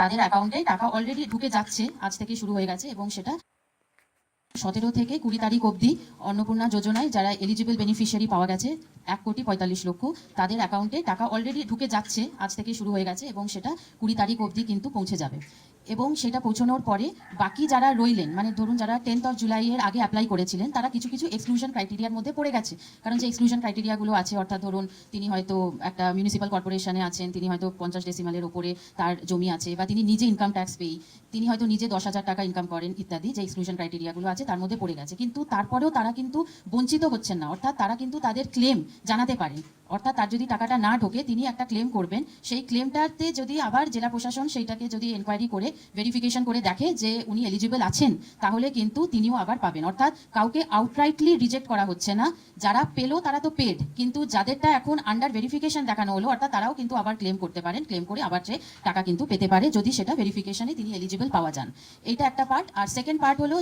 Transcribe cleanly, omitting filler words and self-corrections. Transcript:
তাদের অ্যাকাউন্টে টাকা অলরেডি ঢুকে যাচ্ছে, আজ থেকে শুরু হয়ে গেছে এবং সেটা 17 থেকে 20 তারিখ অবধি অন্নপূর্ণা যোজনায় যারা এলিজিবল বেনিফিশিয়ারি পাওয়া গেছে 1,45,00,000, তাদের অ্যাকাউন্টে টাকা অলরেডি ঢুকে যাচ্ছে, আজ থেকে শুরু হয়ে গেছে এবং সেটা 20 তারিখ অবধি কিন্তু পৌঁছে যাবে। এবং সেটা পৌঁছানোর পরে বাকি যারা রইলেন, মানে ধরুন যারা 10th জুলাইয়ের আগে অ্যাপ্লাই করেছিলেন, তারা কিছু কিছু এক্সক্লুশন ক্রাইটেরিয়ার মধ্যে পড়ে গেছে। কারণ যে এক্সক্লুশন ক্রাইটেরিয়াগুলো আছে, অর্থাৎ ধরুন তিনি হয়তো একটা মিউনিসিপ্যাল কর্পোরেশনে আছেন, তিনি হয়তো 50 ডেসিমালের ওপরে তার জমি আছে, বা তিনি নিজে ইনকাম ট্যাক্স পেই, তিনি হয়তো নিজে 10,000 টাকা ইনকাম করেন ইত্যাদি, যে এক্সক্লুশন ক্রাইটেরিয়াগুলো আছে তার মধ্যে পড়ে গেছে। কিন্তু তারপরেও তারা কিন্তু বঞ্চিত হচ্ছেন না, অর্থাৎ তারা কিন্তু তাদের ক্লেম জানাতে পারেন। অর্থাৎ তার যদি টাকাটা না ঢোকে, তিনি একটা ক্লেম করবেন, সেই ক্লেমটাতে যদি আবার জেলা প্রশাসন সেইটাকে যদি এনকোয়ারি করে ভেরিফিকেশন করে দেখে যে উনি এলিজিবল আছেন, তাহলে কিন্তু তিনিও আবার পাবেন। অর্থাৎ কাউকে আউটরাইটলি রিজেক্ট করা হচ্ছে না। যারা পেলো তারা তো পেড, কিন্তু যাদেরটা এখন আন্ডার ভেরিফিকেশন দেখানো হলো, অর্থাৎ তারাও কিন্তু আবার ক্লেম করতে পারেন, ক্লেম করে আবার সে টাকা কিন্তু পেতে পারে যদি সেটা ভেরিফিকেশনে তিনি এলিজিবল পাওয়া যান। এইটা একটা পার্ট। আর সেকেন্ড পার্ট হলো